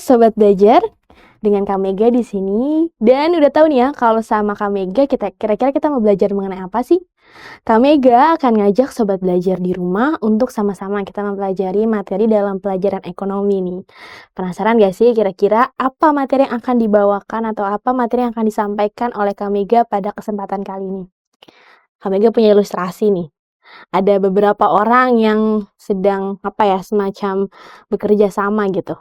Sobat Belajar, dengan Kak Mega di sini. Dan udah tahu nih ya, kalau sama Kak Mega kira-kira kita mau belajar mengenai apa sih? Kak Mega akan ngajak Sobat Belajar di rumah untuk sama-sama kita mempelajari materi dalam pelajaran ekonomi nih. Penasaran gak sih kira-kira apa materi yang akan dibawakan atau apa materi yang akan disampaikan oleh Kak Mega pada kesempatan kali ini? Kak Mega punya ilustrasi nih. Ada beberapa orang yang sedang semacam bekerja sama gitu.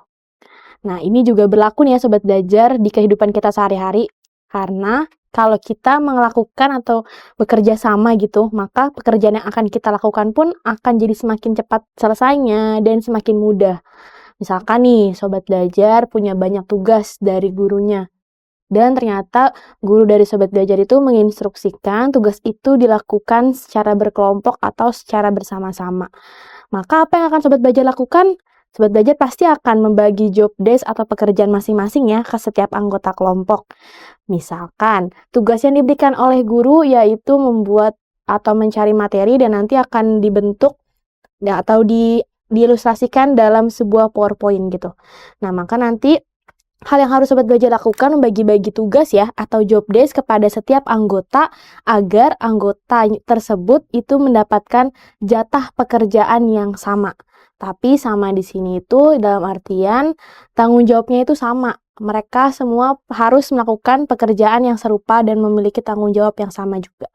Nah, ini juga berlaku nih ya Sobat Belajar di kehidupan kita sehari-hari. Karena kalau kita melakukan atau bekerja sama gitu, maka pekerjaan yang akan kita lakukan pun akan jadi semakin cepat selesainya dan semakin mudah. Misalkan nih, Sobat Belajar punya banyak tugas dari gurunya. Dan ternyata guru dari Sobat Belajar itu menginstruksikan tugas itu dilakukan secara berkelompok atau secara bersama-sama. Maka apa yang akan Sobat Belajar lakukan? Sobat Belajar pasti akan membagi job desk atau pekerjaan masing-masing ya ke setiap anggota kelompok. Misalkan, tugas yang diberikan oleh guru yaitu membuat atau mencari materi dan nanti akan dibentuk atau diilustrasikan dalam sebuah PowerPoint gitu. Nah, maka nanti hal yang harus Sobat Belajar lakukan membagi-bagi tugas ya atau job desk kepada setiap anggota agar anggota tersebut itu mendapatkan jatah pekerjaan yang sama. Tapi sama di sini itu dalam artian tanggung jawabnya itu sama. Mereka semua harus melakukan pekerjaan yang serupa dan memiliki tanggung jawab yang sama juga.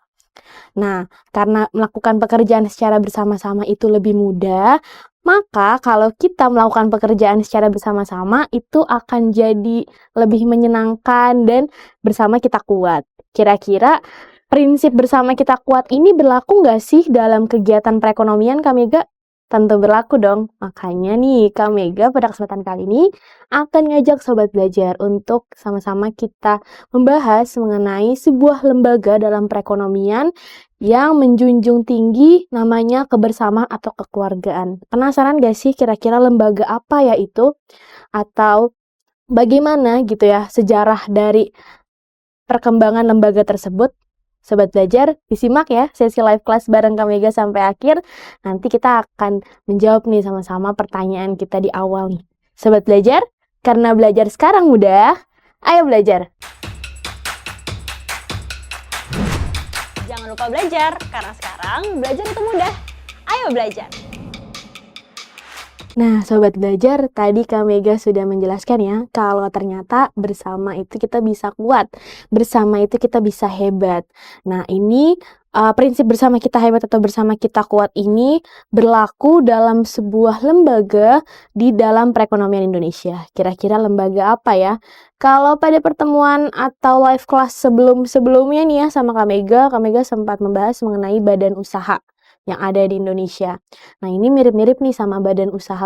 Nah, karena melakukan pekerjaan secara bersama-sama itu lebih mudah, maka kalau kita melakukan pekerjaan secara bersama-sama itu akan jadi lebih menyenangkan dan bersama kita kuat. Kira-kira prinsip bersama kita kuat ini berlaku nggak sih dalam kegiatan perekonomian Kak Mega? Tentu berlaku dong. Makanya nih Kak Mega pada kesempatan kali ini akan ngajak Sobat Belajar untuk sama-sama kita membahas mengenai sebuah lembaga dalam perekonomian yang menjunjung tinggi namanya kebersamaan atau kekeluargaan. Penasaran gak sih kira-kira lembaga apa ya itu? Atau bagaimana gitu ya sejarah dari perkembangan lembaga tersebut? Sobat Belajar, disimak ya sesi live class bareng Kak Mega sampai akhir. Nanti kita akan menjawab nih sama-sama pertanyaan kita di awal nih. Sobat Belajar, karena belajar sekarang mudah, ayo belajar! Jangan lupa belajar, karena sekarang belajar itu mudah. Ayo belajar! Nah, Sobat Belajar, tadi Kak Mega sudah menjelaskan ya, kalau ternyata bersama itu kita bisa kuat, bersama itu kita bisa hebat. Nah, ini prinsip bersama kita hebat atau bersama kita kuat ini berlaku dalam sebuah lembaga di dalam perekonomian Indonesia. Kira-kira lembaga apa ya? Kalau pada pertemuan atau live class sebelum-sebelumnya nih ya sama Kak Mega sempat membahas mengenai badan usaha yang ada di Indonesia. Nah, ini mirip-mirip nih sama badan usaha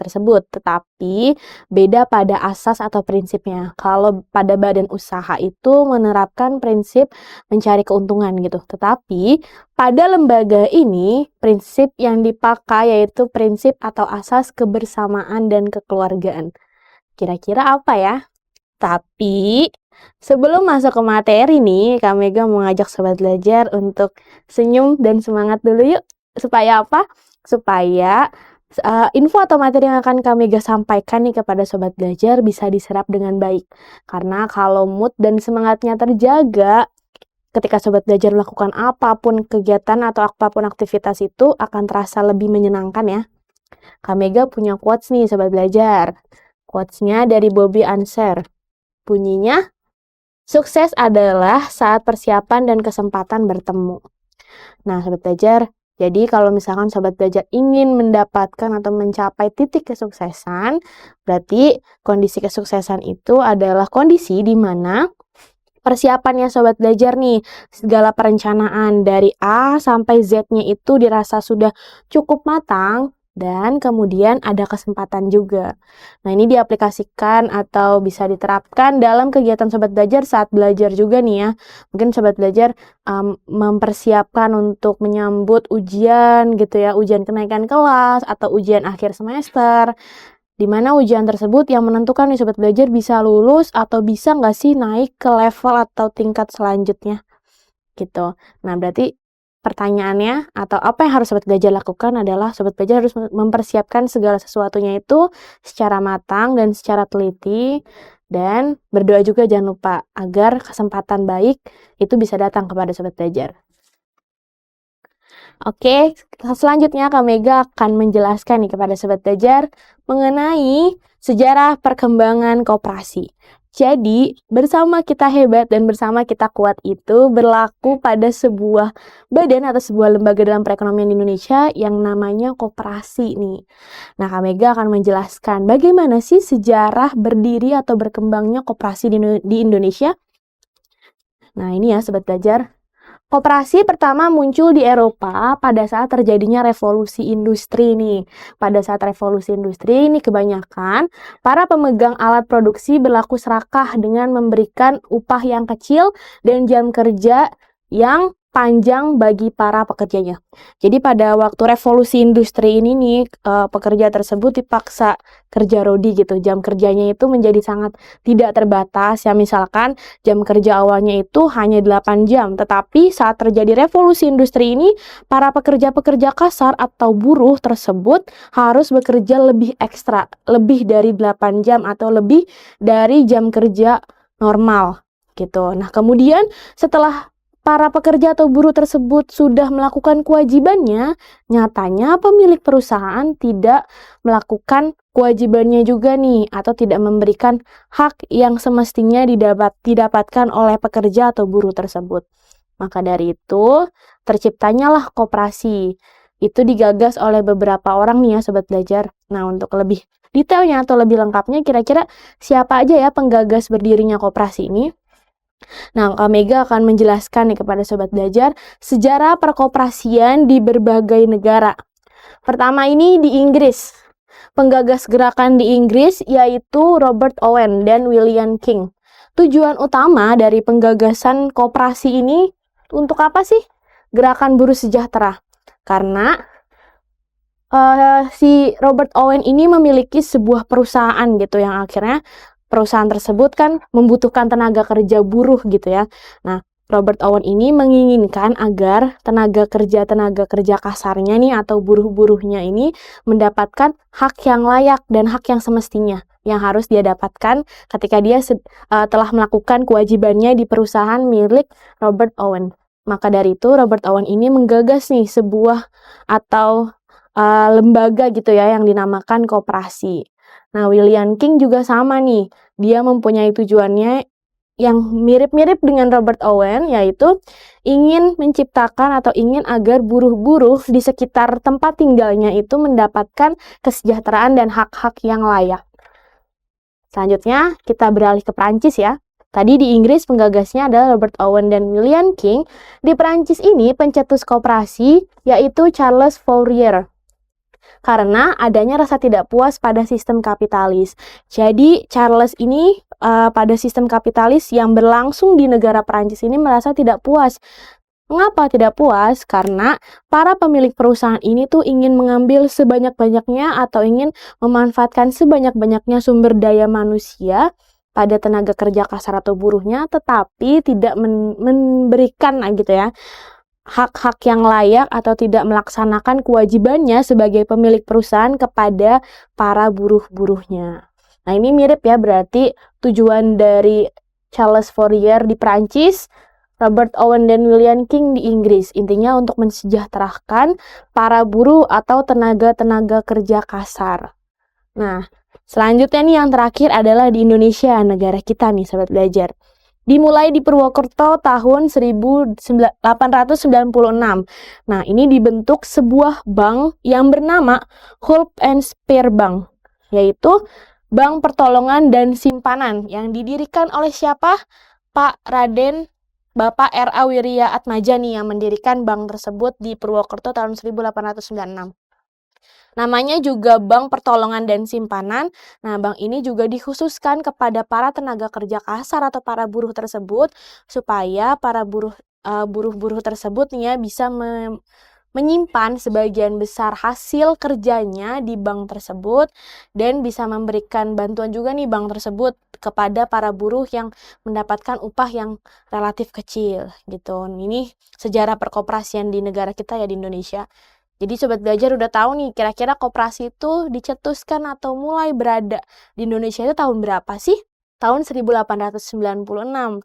tersebut, tetapi beda pada asas atau prinsipnya. Kalau pada badan usaha itu menerapkan prinsip mencari keuntungan gitu, tetapi pada lembaga ini prinsip yang dipakai yaitu prinsip atau asas kebersamaan dan kekeluargaan. Kira-kira apa ya? Tapi sebelum masuk ke materi nih, Kak Mega mau ngajak Sobat Belajar untuk senyum dan semangat dulu yuk. Supaya apa? Supaya info atau materi yang akan Kak Mega sampaikan nih kepada Sobat Belajar bisa diserap dengan baik. Karena kalau mood dan semangatnya terjaga, ketika Sobat Belajar melakukan apapun kegiatan atau apapun aktivitas itu akan terasa lebih menyenangkan ya. Kak Mega punya quotes nih Sobat Belajar. Quotes-nya dari Bobby Anser. Bunyinya, sukses adalah saat persiapan dan kesempatan bertemu. Nah, Sobat Belajar, jadi kalau misalkan Sobat Belajar ingin mendapatkan atau mencapai titik kesuksesan, berarti kondisi kesuksesan itu adalah kondisi di mana persiapannya Sobat Belajar nih, segala perencanaan dari A sampai Z-nya itu dirasa sudah cukup matang, dan kemudian ada kesempatan juga. Nah, ini diaplikasikan atau bisa diterapkan dalam kegiatan Sobat Belajar saat belajar juga nih ya. Mungkin Sobat Belajar mempersiapkan untuk menyambut ujian gitu ya, ujian kenaikan kelas atau ujian akhir semester. Di mana ujian tersebut yang menentukan nih Sobat Belajar bisa lulus atau bisa nggak sih naik ke level atau tingkat selanjutnya gitu. Nah, berarti Pertanyaannya atau apa yang harus Sobat Belajar lakukan adalah Sobat Belajar harus mempersiapkan segala sesuatunya itu secara matang dan secara teliti, dan berdoa juga jangan lupa agar kesempatan baik itu bisa datang kepada Sobat Belajar. Oke, selanjutnya Kak Mega akan menjelaskan nih kepada Sobat Belajar mengenai sejarah perkembangan koperasi. Jadi, bersama kita hebat dan bersama kita kuat itu berlaku pada sebuah badan atau sebuah lembaga dalam perekonomian di Indonesia yang namanya koperasi nih. Nah, Kak Mega akan menjelaskan bagaimana sih sejarah berdiri atau berkembangnya koperasi di Indonesia. Nah, ini ya Sobat Belajar. Koperasi pertama muncul di Eropa pada saat terjadinya revolusi industri nih. Pada saat revolusi industri ini kebanyakan para pemegang alat produksi berlaku serakah dengan memberikan upah yang kecil dan jam kerja yang panjang bagi para pekerjanya. Jadi pada waktu revolusi industri ini nih, pekerja tersebut dipaksa kerja rodi gitu. Jam kerjanya itu menjadi sangat tidak terbatas ya, misalkan jam kerja awalnya itu hanya 8 jam, tetapi saat terjadi revolusi industri ini, para pekerja-pekerja kasar atau buruh tersebut harus bekerja lebih ekstra, lebih dari 8 jam atau lebih dari jam kerja normal gitu. Nah, kemudian setelah para pekerja atau buruh tersebut sudah melakukan kewajibannya, nyatanya pemilik perusahaan tidak melakukan kewajibannya juga nih, atau tidak memberikan hak yang semestinya didapatkan oleh pekerja atau buruh tersebut. Maka dari itu, terciptanyalah koperasi. Itu digagas oleh beberapa orang nih ya Sobat Belajar. Nah, untuk lebih detailnya atau lebih lengkapnya, kira-kira siapa aja ya penggagas berdirinya koperasi ini? Nah, Kak Mega akan menjelaskan nih kepada Sobat Belajar sejarah perkoperasian di berbagai negara. Pertama ini di Inggris. Penggagas gerakan di Inggris yaitu Robert Owen dan William King. Tujuan utama dari penggagasan koperasi ini untuk apa sih? Gerakan buruh sejahtera. Karena si Robert Owen ini memiliki sebuah perusahaan gitu yang akhirnya perusahaan tersebut kan membutuhkan tenaga kerja buruh gitu ya. Nah, Robert Owen ini menginginkan agar tenaga kerja kasarnya nih atau buruh-buruhnya ini mendapatkan hak yang layak dan hak yang semestinya yang harus dia dapatkan ketika dia telah melakukan kewajibannya di perusahaan milik Robert Owen. Maka dari itu Robert Owen ini menggagas nih sebuah atau lembaga gitu ya yang dinamakan koperasi. Nah, William King juga sama nih. Dia mempunyai tujuannya yang mirip-mirip dengan Robert Owen, yaitu ingin menciptakan atau ingin agar buruh-buruh di sekitar tempat tinggalnya itu mendapatkan kesejahteraan dan hak-hak yang layak. Selanjutnya, kita beralih ke Prancis ya. Tadi di Inggris penggagasnya adalah Robert Owen dan William King. Di Prancis ini pencetus koperasi yaitu Charles Fourier. Karena adanya rasa tidak puas pada sistem kapitalis. Jadi Charles ini pada sistem kapitalis yang berlangsung di negara Perancis ini merasa tidak puas. Mengapa tidak puas? Karena para pemilik perusahaan ini tuh ingin mengambil sebanyak-banyaknya atau ingin memanfaatkan sebanyak-banyaknya sumber daya manusia pada tenaga kerja kasar atau buruhnya, tetapi tidak memberikan gitu ya hak-hak yang layak atau tidak melaksanakan kewajibannya sebagai pemilik perusahaan kepada para buruh-buruhnya. Nah, ini mirip ya, berarti tujuan dari Charles Fourier di Prancis, Robert Owen dan William King di Inggris. Intinya untuk mensejahterakan para buruh atau tenaga-tenaga kerja kasar. Nah, selanjutnya nih yang terakhir adalah di Indonesia, negara kita nih Sobat Belajar. Dimulai di Purwokerto tahun 1896. Nah, ini dibentuk sebuah bank yang bernama Hulp and Spear Bank, yaitu Bank Pertolongan dan Simpanan yang didirikan oleh siapa? Pak Raden Bapak R.A. Wirya Atmaja nih yang mendirikan bank tersebut di Purwokerto tahun 1896. Namanya juga Bank Pertolongan dan Simpanan. Nah, bank ini juga dikhususkan kepada para tenaga kerja kasar atau para buruh tersebut supaya para buruh-buruh tersebut nih ya bisa menyimpan sebagian besar hasil kerjanya di bank tersebut dan bisa memberikan bantuan juga nih bank tersebut kepada para buruh yang mendapatkan upah yang relatif kecil gitu. Ini sejarah perkoperasian di negara kita ya, di Indonesia. Jadi Sobat Belajar udah tahu nih kira-kira koperasi itu dicetuskan atau mulai berada di Indonesia itu tahun berapa sih? Tahun 1896,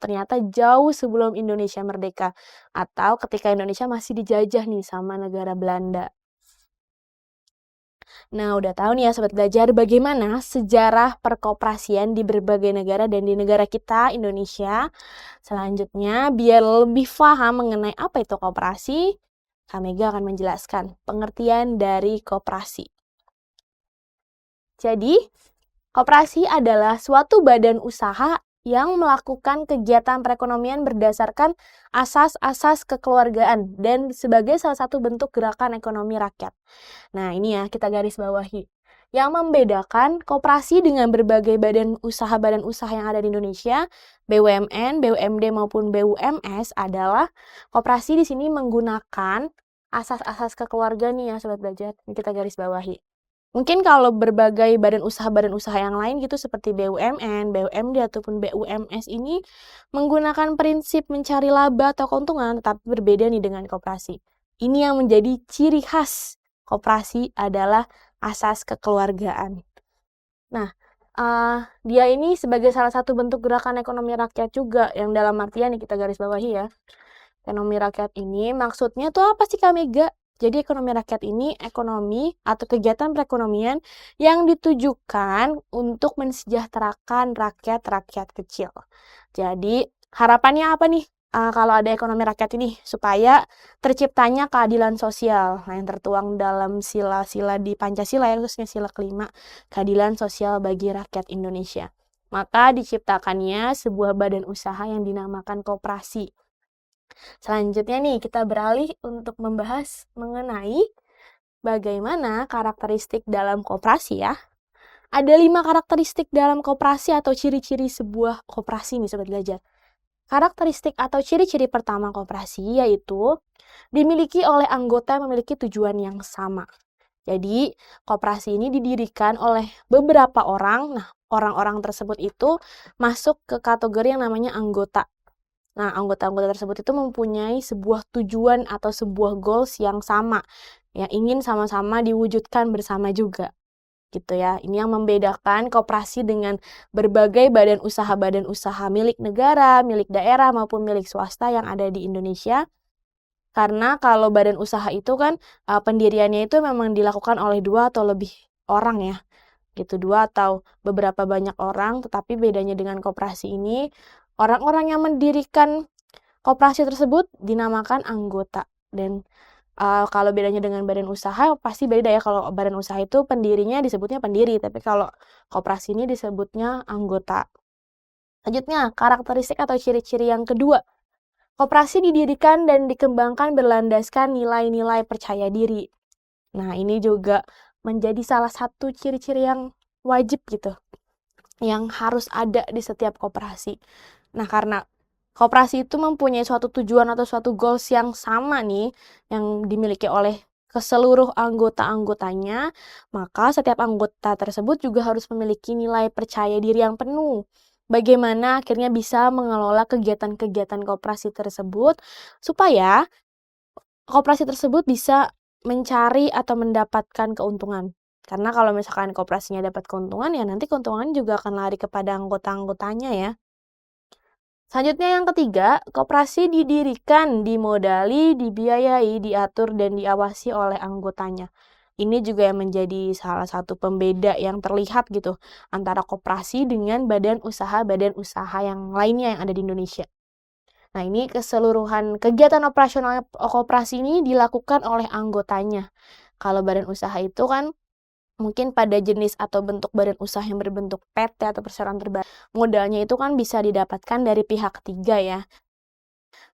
ternyata jauh sebelum Indonesia merdeka, atau ketika Indonesia masih dijajah nih sama negara Belanda. Nah, udah tahu nih ya Sobat Belajar bagaimana sejarah perkoperasian di berbagai negara dan di negara kita, Indonesia. Selanjutnya, biar lebih paham mengenai apa itu koperasi, Kak Mega akan menjelaskan pengertian dari koperasi. Jadi, koperasi adalah suatu badan usaha yang melakukan kegiatan perekonomian berdasarkan asas-asas kekeluargaan dan sebagai salah satu bentuk gerakan ekonomi rakyat. Nah, ini ya kita garis bawahi. Yang membedakan koperasi dengan berbagai badan usaha yang ada di Indonesia, BUMN, BUMD maupun BUMS adalah koperasi di sini menggunakan asas-asas kekeluargaan nih ya Sobat Belajar. Ini kita garis bawahi. Mungkin kalau berbagai badan usaha yang lain gitu seperti BUMN, BUMD ataupun BUMS ini menggunakan prinsip mencari laba atau keuntungan, tetapi berbeda nih dengan koperasi. Ini yang menjadi ciri khas koperasi adalah asas kekeluargaan. Nah, dia ini sebagai salah satu bentuk gerakan ekonomi rakyat juga yang dalam artian nih kita garis bawahi ya. Ekonomi rakyat ini maksudnya tuh apa sih Kak Mega? Jadi ekonomi rakyat ini ekonomi atau kegiatan perekonomian yang ditujukan untuk mensejahterakan rakyat-rakyat kecil. Jadi harapannya apa nih kalau ada ekonomi rakyat ini? Supaya terciptanya keadilan sosial. Nah, yang tertuang dalam sila-sila di Pancasila ya, khususnya sila kelima, keadilan sosial bagi rakyat Indonesia. Maka diciptakannya sebuah badan usaha yang dinamakan koperasi. Selanjutnya nih, kita beralih untuk membahas mengenai bagaimana karakteristik dalam koperasi ya. Ada 5 karakteristik dalam koperasi atau ciri-ciri sebuah koperasi nih Sobat Belajar. Karakteristik atau ciri-ciri pertama koperasi yaitu dimiliki oleh anggota yang memiliki tujuan yang sama. Jadi, koperasi ini didirikan oleh beberapa orang. Nah, orang-orang tersebut itu masuk ke kategori yang namanya anggota. Nah, anggota-anggota tersebut itu mempunyai sebuah tujuan atau sebuah goals yang sama, yang ingin sama-sama diwujudkan bersama juga, gitu ya. Ini yang membedakan koperasi dengan berbagai badan usaha milik negara, milik daerah, maupun milik swasta yang ada di Indonesia. Karena kalau badan usaha itu kan pendiriannya itu memang dilakukan oleh 2 atau lebih orang ya, gitu, 2 atau beberapa banyak orang, tetapi bedanya dengan koperasi ini, orang-orang yang mendirikan koperasi tersebut dinamakan anggota. Dan kalau bedanya dengan badan usaha pasti beda ya, kalau badan usaha itu pendirinya disebutnya pendiri, tapi kalau koperasi ini disebutnya anggota. Selanjutnya, karakteristik atau ciri-ciri yang kedua. Koperasi didirikan dan dikembangkan berlandaskan nilai-nilai percaya diri. Nah, ini juga menjadi salah satu ciri-ciri yang wajib gitu, yang harus ada di setiap koperasi. Nah, karena koperasi itu mempunyai suatu tujuan atau suatu goals yang sama nih, yang dimiliki oleh keseluruh anggota-anggotanya, maka setiap anggota tersebut juga harus memiliki nilai percaya diri yang penuh. Bagaimana akhirnya bisa mengelola kegiatan-kegiatan koperasi tersebut, supaya koperasi tersebut bisa mencari atau mendapatkan keuntungan. Karena kalau misalkan koperasinya dapat keuntungan, ya nanti keuntungan juga akan lari kepada anggota-anggotanya ya. Selanjutnya yang ketiga, koperasi didirikan, dimodali, dibiayai, diatur, dan diawasi oleh anggotanya. Ini juga yang menjadi salah satu pembeda yang terlihat gitu antara koperasi dengan badan usaha yang lainnya yang ada di Indonesia. Nah, ini keseluruhan kegiatan operasional koperasi ini dilakukan oleh anggotanya. Kalau badan usaha itu kan mungkin pada jenis atau bentuk badan usaha yang berbentuk PT atau perseroan terbatas, modalnya itu kan bisa didapatkan dari pihak ketiga ya.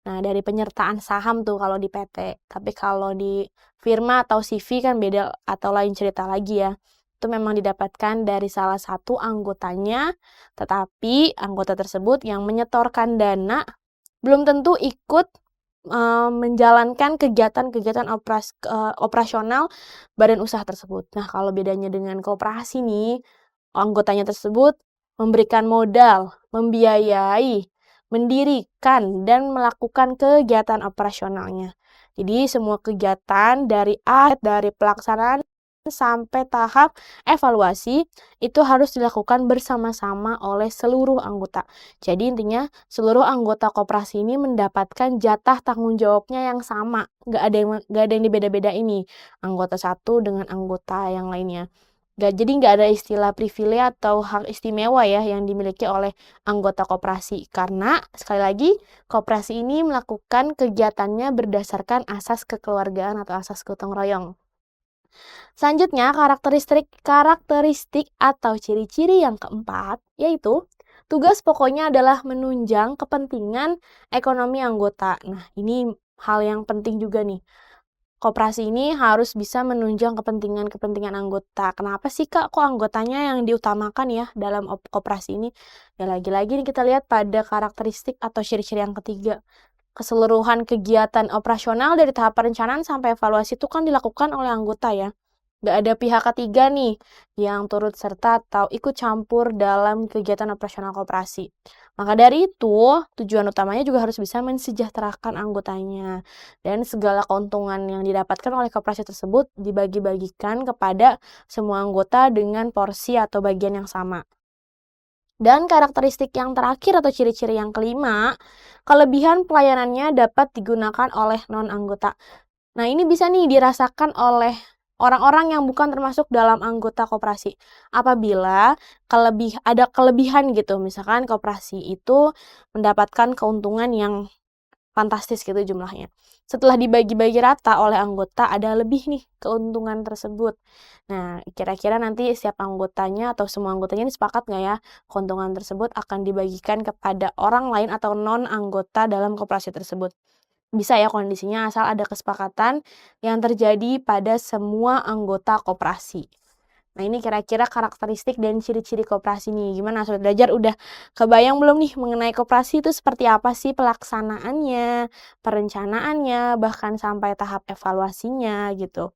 Nah, dari penyertaan saham tuh kalau di PT. Tapi kalau di firma atau CV kan beda atau lain cerita lagi ya. Itu memang didapatkan dari salah satu anggotanya, tetapi anggota tersebut yang menyetorkan dana belum tentu ikut menjalankan kegiatan-kegiatan operasional badan usaha tersebut. Nah, kalau bedanya dengan koperasi nih, anggotanya tersebut memberikan modal, membiayai, mendirikan, dan melakukan kegiatan operasionalnya. Jadi semua kegiatan dari pelaksanaan sampai tahap evaluasi itu harus dilakukan bersama-sama oleh seluruh anggota. Jadi intinya seluruh anggota koperasi ini mendapatkan jatah tanggung jawabnya yang sama, nggak ada yang dibeda-beda ini anggota satu dengan anggota yang lainnya. Nggak ada istilah privilege atau hak istimewa ya yang dimiliki oleh anggota koperasi. Karena sekali lagi koperasi ini melakukan kegiatannya berdasarkan asas kekeluargaan atau asas gotong royong. Selanjutnya, karakteristik atau ciri-ciri yang keempat, yaitu tugas pokoknya adalah menunjang kepentingan ekonomi anggota. Nah, ini hal yang penting juga nih. Koperasi ini harus bisa menunjang kepentingan anggota. Kenapa sih Kak, kok anggotanya yang diutamakan ya dalam koperasi ini? Ya lagi-lagi nih kita lihat pada karakteristik atau ciri-ciri yang ketiga. Keseluruhan kegiatan operasional dari tahap perencanaan sampai evaluasi itu kan dilakukan oleh anggota ya. Nggak ada pihak ketiga nih yang turut serta atau ikut campur dalam kegiatan operasional koperasi. Maka dari itu, tujuan utamanya juga harus bisa mensejahterakan anggotanya. Dan segala keuntungan yang didapatkan oleh koperasi tersebut dibagi-bagikan kepada semua anggota dengan porsi atau bagian yang sama. Dan karakteristik yang terakhir atau ciri-ciri yang kelima, kelebihan pelayanannya dapat digunakan oleh non-anggota. Nah, ini bisa nih dirasakan oleh orang-orang yang bukan termasuk dalam anggota koperasi. Apabila ada kelebihan gitu, misalkan koperasi itu mendapatkan keuntungan yang fantastis gitu jumlahnya. Setelah dibagi-bagi rata oleh anggota, ada lebih nih keuntungan tersebut. Nah, kira-kira nanti setiap anggotanya atau semua anggotanya ini sepakat nggak ya, keuntungan tersebut akan dibagikan kepada orang lain atau non-anggota dalam koperasi tersebut. Bisa ya kondisinya asal ada kesepakatan yang terjadi pada semua anggota koperasi. Nah, ini kira-kira karakteristik dan ciri-ciri koperasi nih. Gimana Sobat Belajar, udah kebayang belum nih mengenai koperasi itu seperti apa sih pelaksanaannya, perencanaannya, bahkan sampai tahap evaluasinya gitu.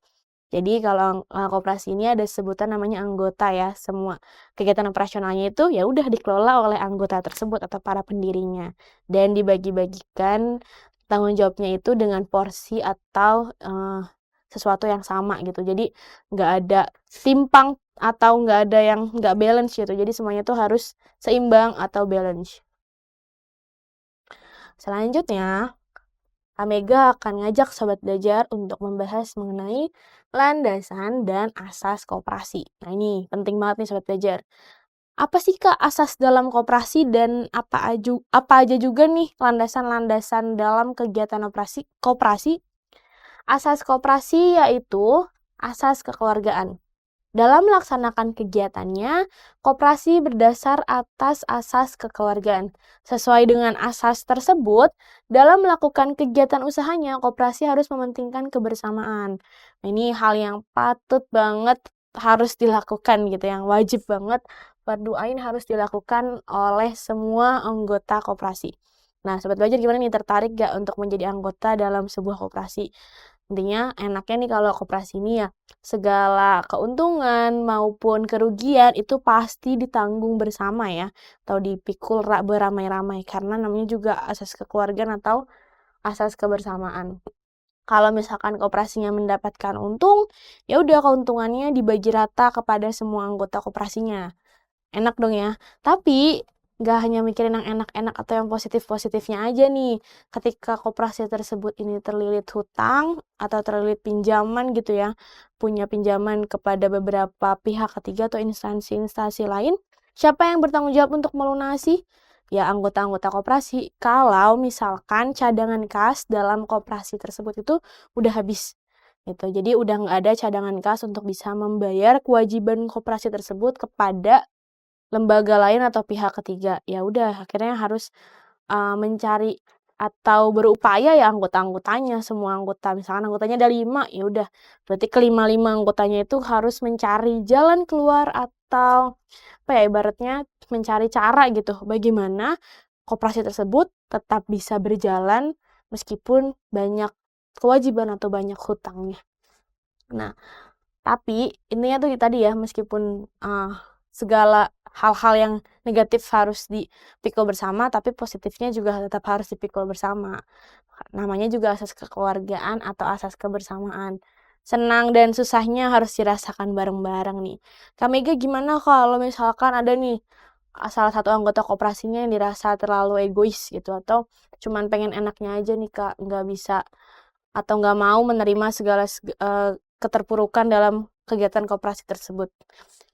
Jadi kalau koperasi ini ada sebutan namanya anggota ya. Semua kegiatan operasionalnya itu ya udah dikelola oleh anggota tersebut atau para pendirinya dan dibagi-bagikan tanggung jawabnya itu dengan porsi atau sesuatu yang sama gitu. Jadi nggak ada timpang atau nggak ada yang nggak balance gitu. Jadi semuanya tuh harus seimbang atau balance. Selanjutnya, Amega akan ngajak Sobat Belajar untuk membahas mengenai landasan dan asas koperasi. Nah, ini penting banget nih Sobat Belajar. Apa sih Kak asas dalam koperasi dan apa aja juga nih landasan-landasan dalam kegiatan koperasi? Asas koperasi yaitu asas kekeluargaan. Dalam melaksanakan kegiatannya, koperasi berdasar atas asas kekeluargaan. Sesuai dengan asas tersebut, dalam melakukan kegiatan usahanya, koperasi harus mementingkan kebersamaan. Nah, ini hal yang patut banget harus dilakukan gitu, yang wajib banget fardu ain harus dilakukan oleh semua anggota koperasi. Nah, Sobat Belajar gimana nih, tertarik gak untuk menjadi anggota dalam sebuah koperasi? Intinya enaknya nih kalau koperasi ini ya, segala keuntungan maupun kerugian itu pasti ditanggung bersama ya, atau dipikul beramai-ramai karena namanya juga asas kekeluargaan atau asas kebersamaan. Kalau misalkan koperasinya mendapatkan untung, ya udah keuntungannya dibagi rata kepada semua anggota koperasinya. Enak dong ya. Tapi nggak hanya mikirin yang enak-enak atau yang positif-positifnya aja nih. Ketika koperasi tersebut ini terlilit hutang atau terlilit pinjaman gitu ya, punya pinjaman kepada beberapa pihak ketiga atau instansi-instansi lain, siapa yang bertanggung jawab untuk melunasi? Ya anggota-anggota koperasi. Kalau misalkan cadangan kas dalam koperasi tersebut itu udah habis gitu. Jadi udah nggak ada cadangan kas untuk bisa membayar kewajiban koperasi tersebut kepada lembaga lain atau pihak ketiga. Ya udah akhirnya harus mencari atau berupaya ya anggota-anggotanya, semua anggota. Misalkan anggotanya ada 5, ya udah berarti kelima-lima anggotanya itu harus mencari jalan keluar atau apa ya, ibaratnya mencari cara gitu bagaimana koperasi tersebut tetap bisa berjalan meskipun banyak kewajiban atau banyak hutangnya. Nah, tapi intinya tuh tadi ya, meskipun segala hal-hal yang negatif harus dipikul bersama, tapi positifnya juga tetap harus dipikul bersama. Namanya juga asas kekeluargaan atau asas kebersamaan. Senang dan susahnya harus dirasakan bareng-bareng nih. Kak Mega gimana kalau misalkan ada nih salah satu anggota koperasinya yang dirasa terlalu egois gitu, atau cuman pengen enaknya aja nih Kak, nggak bisa atau nggak mau menerima segala keterpurukan dalam kegiatan koperasi tersebut.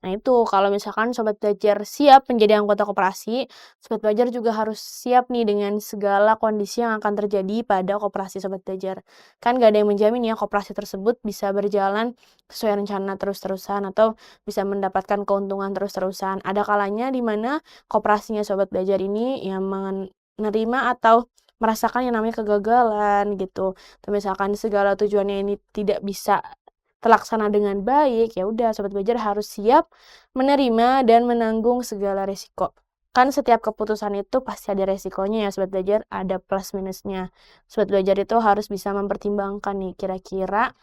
Nah itu, kalau misalkan Sobat Belajar siap menjadi anggota koperasi, Sobat Belajar juga harus siap nih dengan segala kondisi yang akan terjadi pada koperasi Sobat Belajar. Kan nggak ada yang menjamin ya koperasi tersebut bisa berjalan sesuai rencana terus-terusan atau bisa mendapatkan keuntungan terus-terusan. Ada kalanya di mana koperasinya Sobat Belajar ini yang menerima atau merasakan yang namanya kegagalan gitu. Atau misalkan segala tujuannya ini tidak bisa terlaksana dengan baik, ya udah Sobat Belajar harus siap menerima dan menanggung segala resiko. Kan setiap keputusan itu pasti ada resikonya ya Sobat Belajar, ada plus minusnya. Sobat Belajar itu harus bisa mempertimbangkan nih kira-kira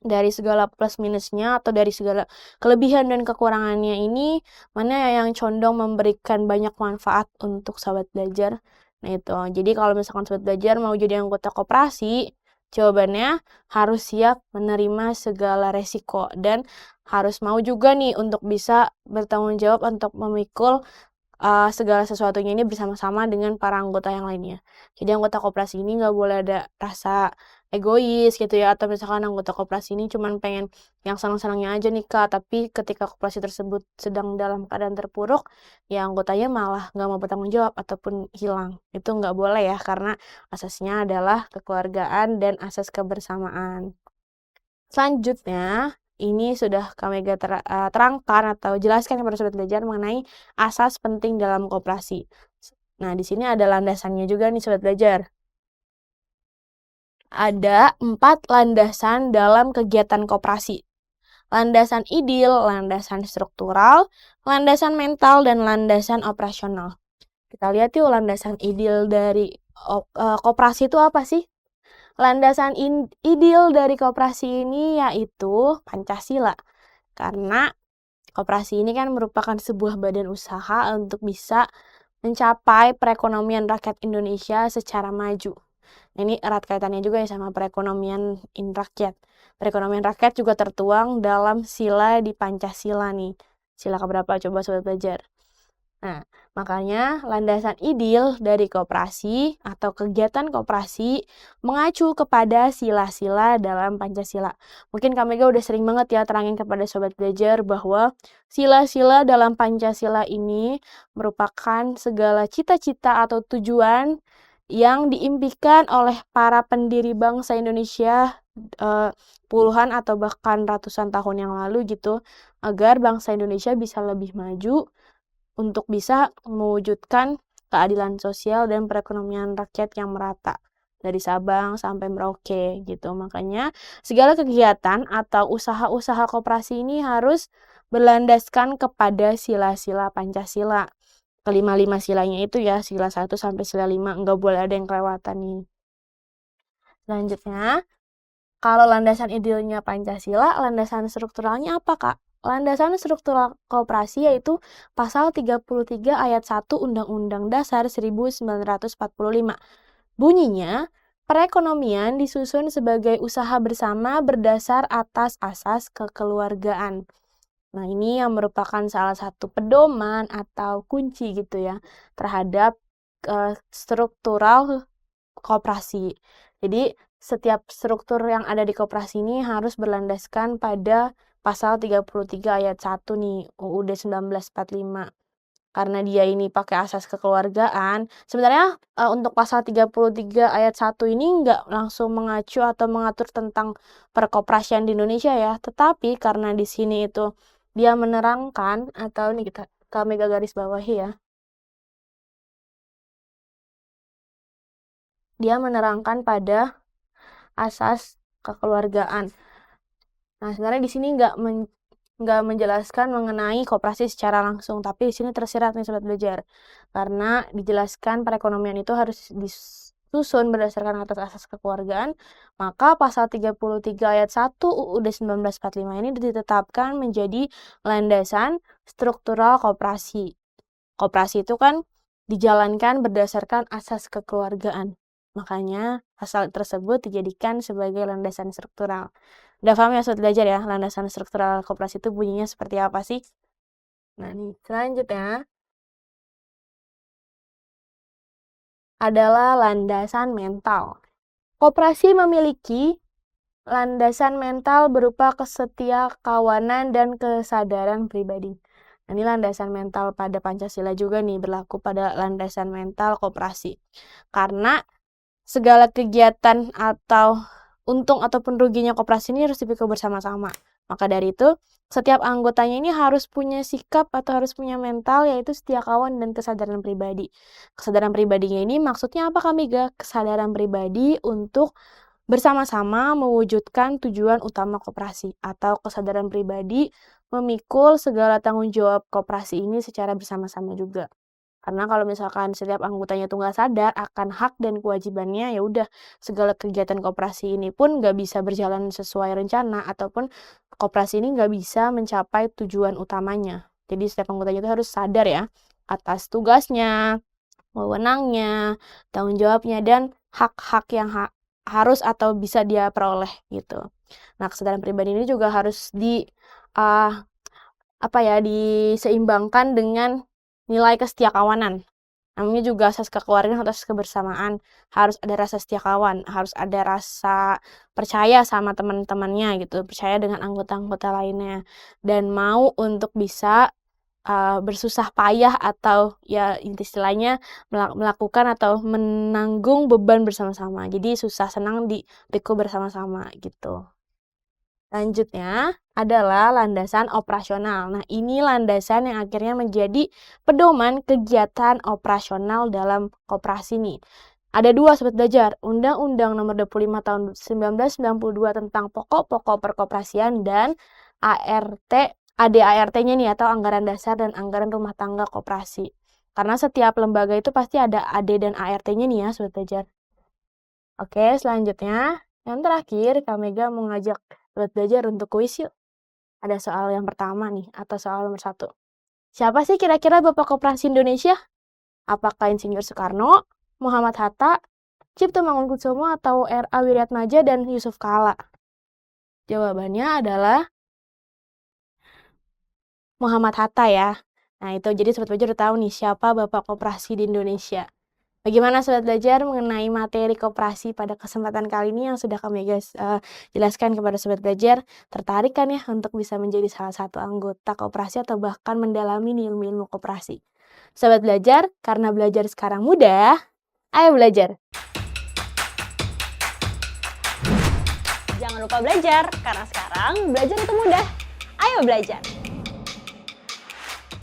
dari segala plus minusnya atau dari segala kelebihan dan kekurangannya ini, mana yang condong memberikan banyak manfaat untuk Sobat Belajar. Nah itu, jadi kalau misalkan Sobat Belajar mau jadi anggota koperasi, jawabannya harus siap menerima segala resiko dan harus mau juga nih untuk bisa bertanggung jawab untuk memikul segala sesuatunya ini bersama-sama dengan para anggota yang lainnya. Jadi anggota koperasi ini nggak boleh ada rasa egois gitu ya, atau misalkan anggota koperasi ini cuman pengen yang senang-senangnya aja nih Kak, tapi ketika koperasi tersebut sedang dalam keadaan terpuruk, ya anggotanya malah nggak mau bertanggung jawab ataupun hilang. Itu nggak boleh ya, karena asasnya adalah kekeluargaan dan asas kebersamaan. Selanjutnya, ini sudah kami terangkan atau jelaskan kepada Sobat Belajar mengenai asas penting dalam koperasi. Nah, di sini ada landasannya juga nih Sobat Belajar. Ada 4 landasan dalam kegiatan koperasi. Landasan ideal, landasan struktural, landasan mental, dan landasan operasional. Kita lihat yuk landasan ideal dari koperasi itu apa sih? Landasan ideal dari koperasi ini yaitu Pancasila. Karena koperasi ini kan merupakan sebuah badan usaha untuk bisa mencapai perekonomian rakyat Indonesia secara maju. Ini erat kaitannya juga ya sama perekonomian rakyat. Perekonomian rakyat juga tertuang dalam sila di Pancasila nih. Sila keberapa coba Sobat Belajar? Nah, makanya landasan ideal dari koperasi atau kegiatan koperasi mengacu kepada sila-sila dalam Pancasila. Mungkin Kak Mega udah sering banget ya terangin kepada Sobat Belajar bahwa sila-sila dalam Pancasila ini merupakan segala cita-cita atau tujuan yang diimpikan oleh para pendiri bangsa Indonesia puluhan atau bahkan ratusan tahun yang lalu gitu, agar bangsa Indonesia bisa lebih maju untuk bisa mewujudkan keadilan sosial dan perekonomian rakyat yang merata dari Sabang sampai Merauke gitu. Makanya segala kegiatan atau usaha-usaha koperasi ini harus berlandaskan kepada sila-sila Pancasila. Kelima-lima silanya itu ya, sila 1 sampai sila 5, nggak boleh ada yang kelewatan nih. Selanjutnya, kalau landasan idealnya Pancasila, landasan strukturalnya apa Kak? Landasan struktural koperasi yaitu pasal 33 ayat 1 Undang-Undang Dasar 1945. Bunyinya, perekonomian disusun sebagai usaha bersama berdasar atas asas kekeluargaan. Nah, ini yang merupakan salah satu pedoman atau kunci gitu ya terhadap struktural koperasi. Jadi, setiap struktur yang ada di koperasi ini harus berlandaskan pada pasal 33 ayat 1 nih, UUD 1945. Karena dia ini pakai asas kekeluargaan, sebenarnya untuk pasal 33 ayat 1 ini nggak langsung mengacu atau mengatur tentang perkoperasian di Indonesia ya, tetapi karena di sini itu dia menerangkan, atau ini kami garis bawahi ya, dia menerangkan pada asas kekeluargaan. Nah, sebenarnya di sini nggak menjelaskan mengenai koperasi secara langsung, tapi di sini tersirat nih Sobat Belajar. Karena dijelaskan perekonomian itu harus susun berdasarkan asas kekeluargaan, maka pasal 33 ayat 1 UUD 1945 ini ditetapkan menjadi landasan struktural koperasi. Koperasi itu kan dijalankan berdasarkan asas kekeluargaan. Makanya pasal tersebut dijadikan sebagai landasan struktural. Udah paham ya Sobat Belajar ya, landasan struktural koperasi itu bunyinya seperti apa sih? Nah nih, selanjutnya adalah landasan mental. Koperasi memiliki landasan mental berupa kesetiakawanan dan kesadaran pribadi. Nah, ini landasan mental pada Pancasila juga nih berlaku pada landasan mental koperasi. Karena segala kegiatan atau untung ataupun ruginya koperasi ini harus dipikul bersama-sama. Maka dari itu, setiap anggotanya ini harus punya sikap atau harus punya mental yaitu setia kawan dan kesadaran pribadi. Kesadaran pribadinya ini maksudnya apa Kak Mega? Kesadaran pribadi untuk bersama-sama mewujudkan tujuan utama koperasi atau kesadaran pribadi memikul segala tanggung jawab koperasi ini secara bersama-sama juga. Karena kalau misalkan setiap anggotanya tuh nggak sadar akan hak dan kewajibannya, ya udah segala kegiatan koperasi ini pun nggak bisa berjalan sesuai rencana ataupun koperasi ini nggak bisa mencapai tujuan utamanya. Jadi setiap anggotanya itu harus sadar ya atas tugasnya, wewenangnya, tanggung jawabnya, dan hak-hak yang harus atau bisa dia peroleh gitu. Nah, kesadaran pribadi ini juga harus diseimbangkan dengan nilai kesetiakawanan. Namanya juga asas kekeluargaan atau asas kebersamaan. Harus ada rasa setia kawan, harus ada rasa percaya sama teman-temannya gitu, percaya dengan anggota-anggota lainnya, dan mau untuk bisa bersusah payah atau ya istilahnya melakukan atau menanggung beban bersama-sama. Jadi susah senang dipikul bersama-sama gitu. Selanjutnya adalah landasan operasional. Nah, ini landasan yang akhirnya menjadi pedoman kegiatan operasional dalam koperasi nih. Ada dua Sobat Belajar, Undang-Undang Nomor 25 Tahun 1992 tentang pokok-pokok perkoperasian dan ADART-nya nih atau Anggaran Dasar dan Anggaran Rumah Tangga Koperasi. Karena setiap lembaga itu pasti ada AD dan ART-nya nih ya Sobat Belajar. Oke, selanjutnya yang terakhir Kak Mega mau ngajak Sobat Belajar untuk kuis yuk. Ada soal yang pertama nih, atau soal nomor 1. Siapa sih kira-kira Bapak Koperasi Indonesia? Apakah Insinyur Soekarno, Muhammad Hatta, Cipto Mangunkusumo, atau R.A. Wiratmaja dan Yusuf Kala? Jawabannya adalah Muhammad Hatta ya. Nah itu, jadi Sobat Belajar udah tahu nih siapa Bapak Koperasi di Indonesia. Bagaimana Sobat Belajar mengenai materi koperasi pada kesempatan kali ini yang sudah kami jelaskan kepada Sobat Belajar? Tertarik kan ya untuk bisa menjadi salah satu anggota koperasi atau bahkan mendalami ilmu-ilmu koperasi? Sobat Belajar, karena belajar sekarang mudah, ayo belajar! Jangan lupa belajar, karena sekarang belajar itu mudah. Ayo belajar!